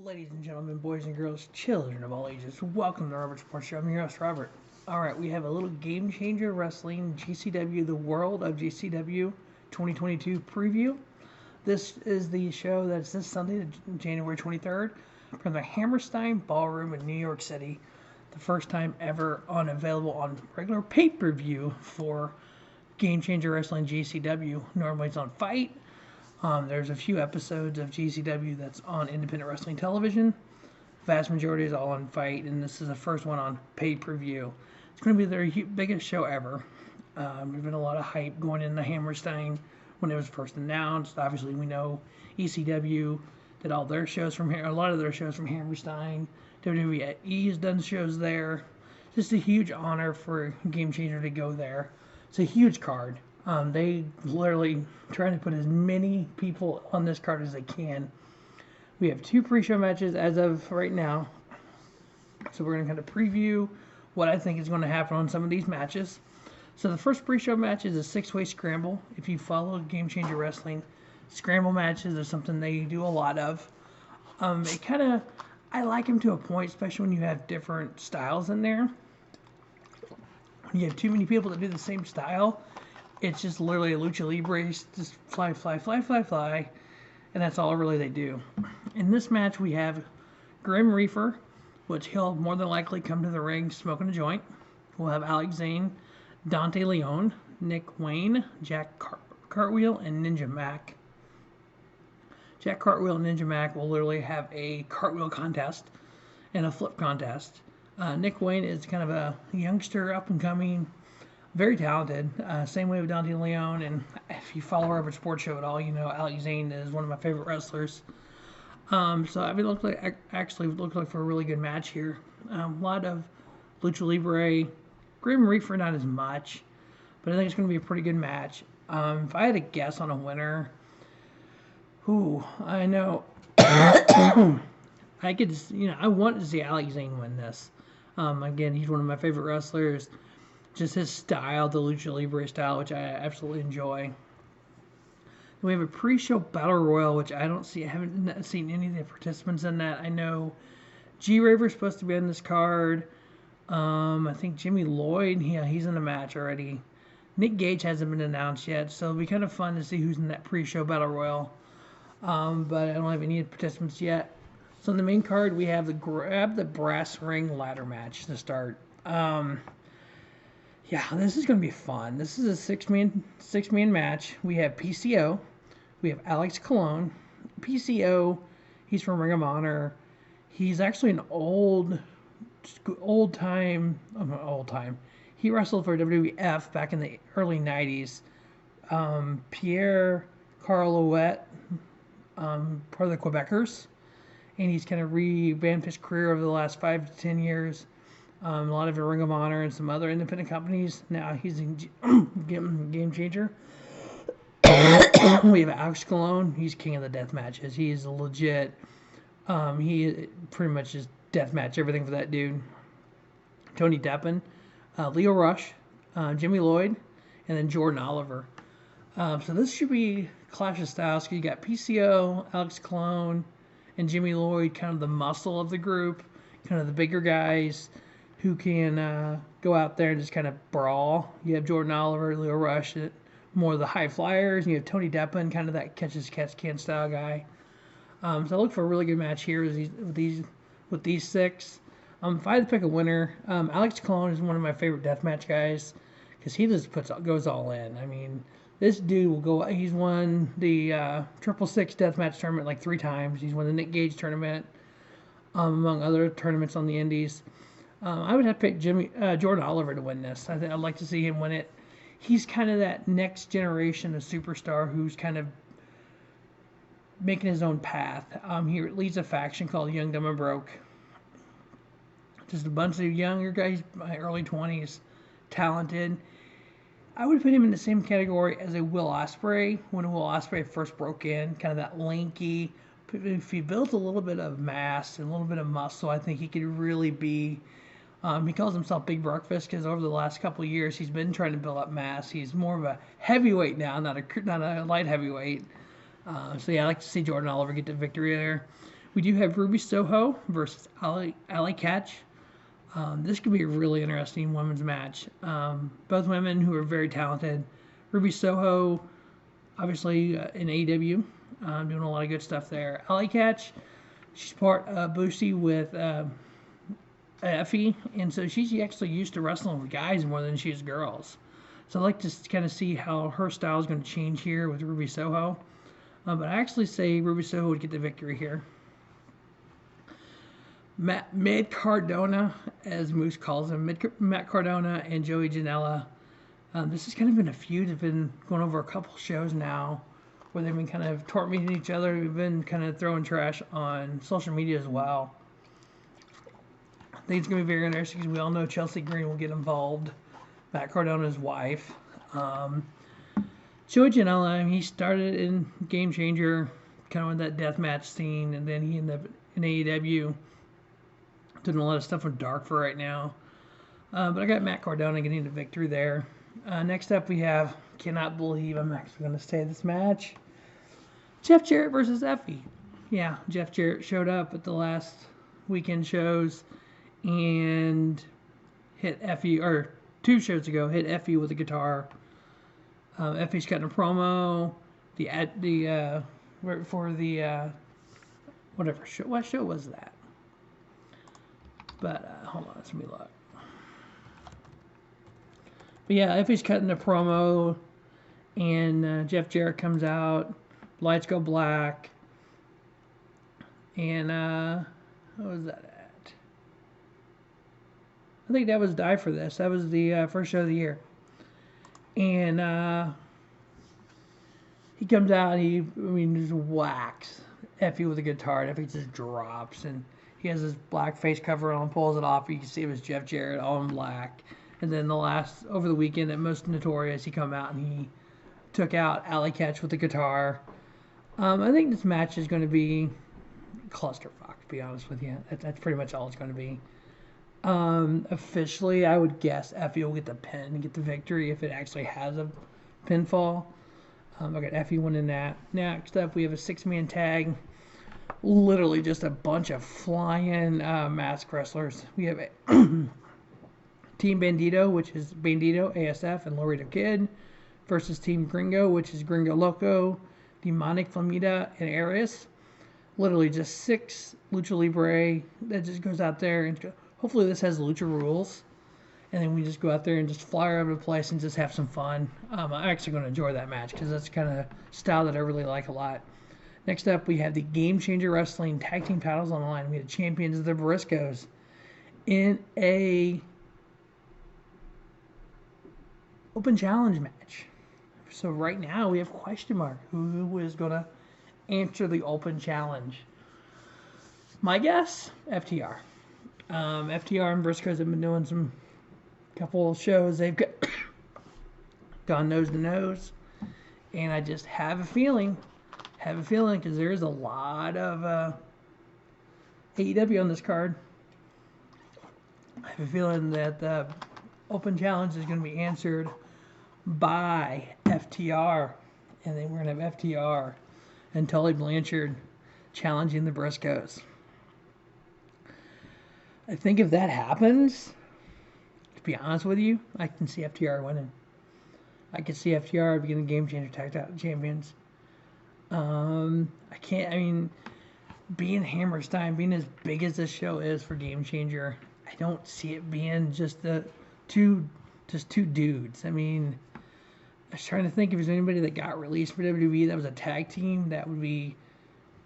Ladies and gentlemen, boys and girls, children of all ages, welcome to Robert's Sports Show. I'm your host, Robert. Alright, we have a little Game Changer Wrestling GCW, the World of GCW 2022 preview. This is the show that's this Sunday, January 23rd, from the Hammerstein Ballroom in New York City. The first time ever available on regular pay-per-view for Game Changer Wrestling GCW. Normally it's on Fight. There's a few episodes of GCW that's on independent wrestling television. Vast majority is all on Fight, and this is the first one on pay-per-view. It's going to be their biggest show ever. There's been a lot of hype going into Hammerstein when it was first announced. Obviously, we know ECW did all their shows from here, a lot of their shows from Hammerstein. WWE has done shows there. Just a huge honor for Game Changer to go there. It's a huge card. They literally try to put as many people on this card as they can. We have 2 pre-show matches as of right now. So we're going to kind of preview what I think is going to happen on some of these matches. So the first pre-show match is a 6-way scramble. If you follow Game Changer Wrestling, scramble matches are something they do a lot of. I like them to a point, especially when you have different styles in there. When you have too many people that do the same style, it's just literally a lucha libre, just fly, fly, fly, fly, fly, and that's all really they do. In this match, we have Grim Reefer, which he'll more than likely come to the ring smoking a joint. We'll have Zayne, Dante Leon, Nick Wayne, Jack Cartwheel, and Ninja Mack. Jack Cartwheel and Ninja Mack will literally have a cartwheel contest and a flip contest. Nick Wayne is kind of a youngster, up-and-coming, very talented. Same way with Dante Leon, and if you follow Robert Sports Show at all, you know Zayne is one of my favorite wrestlers. So I mean, it looked like for a really good match here. A lot of lucha libre. Grim Reefer not as much, but I think it's going to be a pretty good match. If I had to guess on a winner, I know I could, I want to see Zayne win this. Again, he's one of my favorite wrestlers. Just his style, the lucha libre style, which I absolutely enjoy. We have a pre-show battle royal, which I haven't seen any of the participants in that. I know G-Raver's supposed to be on this card. I think Jimmy Lloyd, he's in the match already. Nick Gage hasn't been announced yet, so it'll be kind of fun to see who's in that pre-show battle royal. But I don't have any participants yet. So on the main card, we have the brass ring ladder match to start. Yeah, this is going to be fun. This is a six-man match. We have PCO. We have Alex Colon. PCO, he's from Ring of Honor. He's actually an old time. He wrestled for WWF back in the early 90s. Pierre Carlouet, part of the Quebecers. And he's kind of revamped his career over the last 5 to 10 years. A lot of Ring of Honor and some other independent companies. Now he's in Game Changer. We have Alex Colon. He's king of the death matches. He's legit. He pretty much just death match everything for that dude. Tony Deppen, Leo Rush, Jimmy Lloyd, and then Jordan Oliver. So this should be Clash of Styles. You got PCO, Alex Colon, and Jimmy Lloyd, kind of the muscle of the group, kind of the bigger guys who can go out there and just kind of brawl. You have Jordan Oliver, Leo Rush, more of the high flyers. And you have Tony Deppen, kind of that catch-can style guy. So I look for a really good match here with these 6. If I had to pick a winner, Alex Colon is one of my favorite deathmatch guys because he just goes all in. I mean, this dude will go. He's won the 666 deathmatch tournament like 3 times. He's won the Nick Gage tournament, among other tournaments on the Indies. I would have to pick Jordan Oliver to win this. I'd like to see him win it. He's kind of that next generation of superstar who's kind of making his own path. He leads a faction called Young, Dumb, and Broke. Just a bunch of younger guys, my early 20s, talented. I would put him in the same category as a Will Ospreay when Will Ospreay first broke in, kind of that lanky. If he built a little bit of mass and a little bit of muscle, I think he could really be. He calls himself Big Breakfast because over the last couple of years he's been trying to build up mass. He's more of a heavyweight now, not a light heavyweight. So yeah, I like to see Jordan Oliver get the victory there. We do have Ruby Soho versus Allie Katch. This could be a really interesting women's match. Both women who are very talented. Ruby Soho, obviously in AEW, doing a lot of good stuff there. Allie Katch, she's part Boosie with Effy, and so she's actually used to wrestling with guys more than she is girls. So I'd like to kind of see how her style is going to change here with Ruby Soho. But I actually say Ruby Soho would get the victory here. Matt Cardona, as Moose calls him, Matt Cardona and Joey Janela. This has kind of been a feud. It's been going over a couple shows now where they've been kind of tormenting each other. We've been kind of throwing trash on social media as well. I think it's going to be very interesting because we all know Chelsea Green will get involved. Matt Cardona's wife. Joey Janela, he started in Game Changer, kind of in that deathmatch scene, and then he ended up in AEW. Doing a lot of stuff with Dark for right now. But I got Matt Cardona getting the victory there. Next up, we have, cannot believe I'm actually going to say this match, Jeff Jarrett versus Effy. Yeah, Jeff Jarrett showed up at the last weekend shows and hit Effy, or 2 shows ago, hit Effy with a guitar. Effy's cutting a promo. Whatever show. What show was that? But hold on, let me look. But yeah, Effy's cutting a promo, and Jeff Jarrett comes out. Lights go black. And what was that at? I think that was Die for This. That was the first show of the year. And he comes out and he just whacks Effy with a guitar, and Effy just drops, and he has his black face cover on, pulls it off. You can see it was Jeff Jarrett, all in black. And then over the weekend at Most Notorious, he come out and he took out Allie Katch with the guitar. I think this match is going to be clusterfuck, to be honest with you. That's pretty much all it's going to be. Officially, I would guess Effy will get the pin and get the victory if it actually has a pinfall. I got Effy winning that. Next up, we have a 6-man tag. Literally just a bunch of flying mask wrestlers. We have Team Bandido, which is Bandido, ASF, and Laredo Kid, versus Team Gringo, which is Gringo Loco, Demonic Flamita, and Arez. Literally just 6 Lucha Libre that just goes out there. And hopefully this has Lucha rules. And then we just go out there and just fly over the place and just have some fun. I'm actually going to enjoy that match because that's kind of style that I really like a lot. Next up, we have the Game Changer Wrestling Tag Team titles on the line. We have champions of the Briscoes in a open challenge match. So right now, we have question mark. Who is going to answer the open challenge? My guess, FTR. FTR and Briscoes have been doing some couple of shows. They've gone nose to nose. And I just have a feeling because there's a lot of AEW on this card. I have a feeling that the open challenge is going to be answered by FTR. And then we're going to have FTR and Tully Blanchard challenging the Briscoes. I think if that happens, to be honest with you, I can see FTR winning. I can see FTR being the Game Changer Tag Champions. Being Hammerstein, being as big as this show is for Game Changer, I don't see it being just two dudes. I mean, I was trying to think if there's anybody that got released for WWE that was a tag team that would be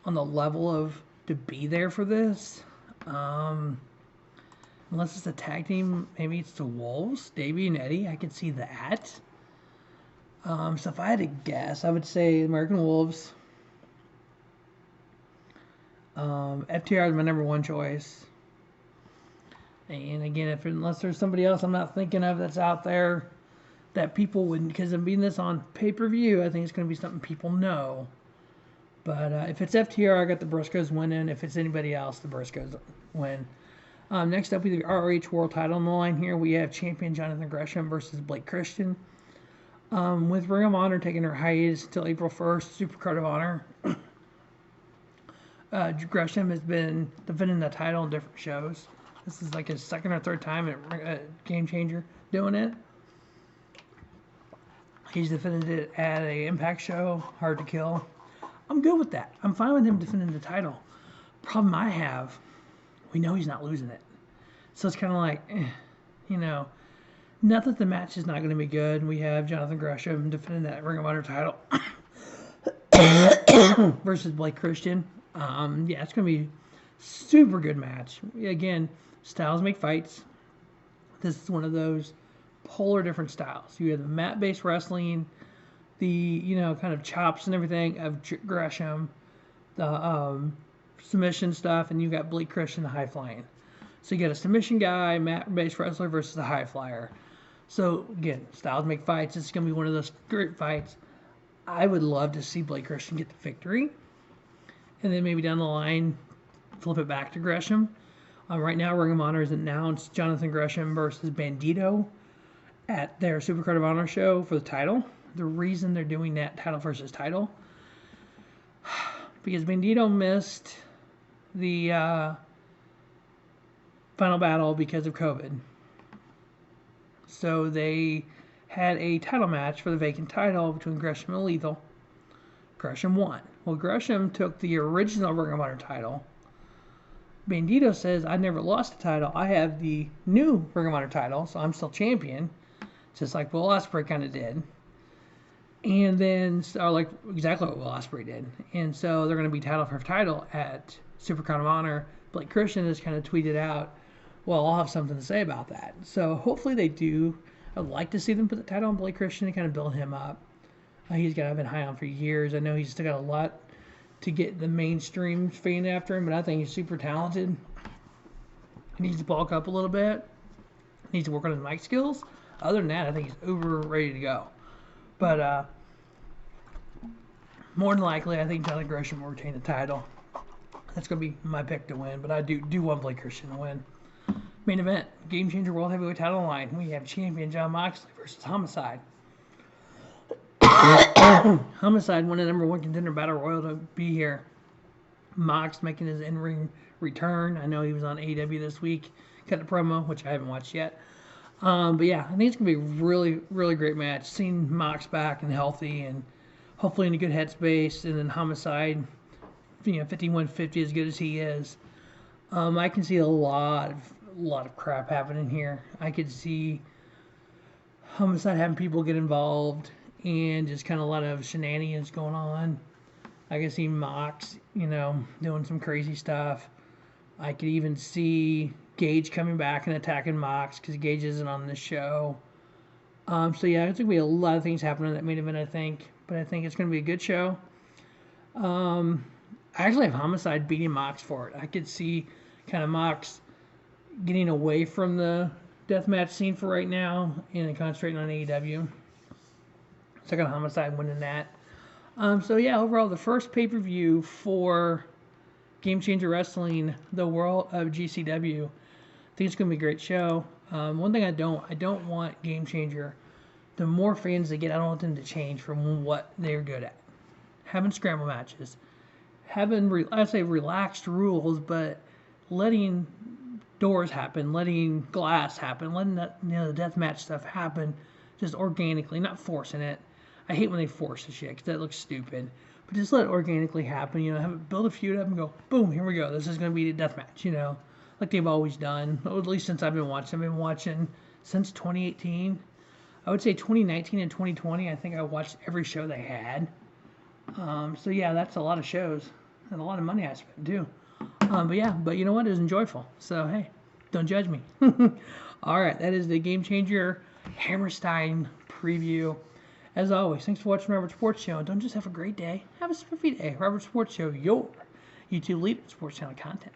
on the level of to be there for this. Unless it's a tag team, maybe it's the Wolves, Davey and Eddie. I could see that. So if I had to guess, I would say American Wolves. FTR is my number 1 choice. And again, unless there's somebody else I'm not thinking of that's out there that people wouldn't, because I'm being this on pay-per-view, I think it's going to be something people know. But if it's FTR, I got the Briscoes winning. If it's anybody else, the Briscoes win. Next up, we have the ROH World title on the line here. We have champion Jonathan Gresham versus Blake Christian. With Ring of Honor taking their hiatus until April 1st, Supercard of Honor Gresham has been defending the title in different shows. This is like his second or third time at Game Changer doing it. He's defended it at a Impact show, Hard to Kill. I'm good with that. I'm fine with him defending the title. Problem I have, we know he's not losing it. So it's kind of like, you know, not that the match is not going to be good. We have Jonathan Gresham defending that Ring of Honor title versus Blake Christian. Yeah, it's going to be super good match. Again, styles make fights. This is one of those polar different styles. You have the mat-based wrestling, the, you know, kind of chops and everything of Gresham, the submission stuff, and you got Blake Christian, the high flying. So you got a submission guy, mat-based wrestler versus a high flyer. So again, styles make fights. This is going to be one of those great fights. I would love to see Blake Christian get the victory, and then maybe down the line flip it back to Gresham. Right now, Ring of Honor has announced Jonathan Gresham versus Bandido at their Supercard of Honor show for the title. The reason they're doing that title versus title, because Bandido missed the final battle because of COVID. So they had a title match for the vacant title between Gresham and Lethal. Gresham won. Well, Gresham took the original Ring of Honor title. Bandido says, I never lost the title. I have the new Ring of Honor title, so I'm still champion. Just like Will Ospreay kind of did. And then, like exactly what Will Ospreay did. And so they're going to be title for title at Supercard of Honor. Blake Christian has kind of tweeted out, well, I'll have something to say about that. So hopefully they do. I'd like to see them put the title on Blake Christian and kind of build him up. He's got, I've been high on for years. I know he's still got a lot to get the mainstream fan after him, but I think he's super talented. He needs to bulk up a little bit. He needs to work on his mic skills. Other than that, I think he's uber ready to go. But more than likely, I think Jonathan Gresham will retain the title. That's going to be my pick to win, but I do want Blake Christian to win. Main event, Game Changer World Heavyweight title line. We have champion Jon Moxley versus Homicide. Homicide won a #1 contender battle royal to be here. Mox making his in-ring return. I know he was on AEW this week. Cut the promo, which I haven't watched yet. But yeah, I think it's going to be a really, really great match. Seeing Mox back and healthy and hopefully in a good headspace. And then Homicide, 5150 as good as he is. I can see a lot of crap happening here. I could see Homicide having people get involved and just kind of a lot of shenanigans going on. I could see Mox, doing some crazy stuff. I could even see Gage coming back and attacking Mox because Gage isn't on this show. So yeah, it's going to be a lot of things happening in that main event, I think. But I think it's going to be a good show. I actually have Homicide beating Mox for it. I could see kind of Mox getting away from the deathmatch scene for right now and concentrating on AEW. So I got Homicide winning that. So yeah, overall, the first pay-per-view for Game Changer Wrestling, the World of GCW. I think it's going to be a great show. One thing I don't want Game Changer, the more fans they get, I don't want them to change from what they're good at. Having scramble matches, having, I'd say relaxed rules, but letting doors happen, letting glass happen, letting that, the deathmatch stuff happen just organically, not forcing it. I hate when they force the shit because that looks stupid. But just let it organically happen, have it build a feud up and go, boom, here we go. This is going to be the deathmatch, like they've always done. Or at least since I've been watching. I've been watching since 2018. I would say 2019 and 2020, I think I watched every show they had. So yeah, that's a lot of shows and a lot of money I spent too. But you know what? It was enjoyable. So hey, don't judge me. All right, that is the Game Changer Hammerstein preview. As always, thanks for watching Robert Sports Show. Don't just have a great day, have a spiffy day. Robert Sports Show, your YouTube leader in sports channel content.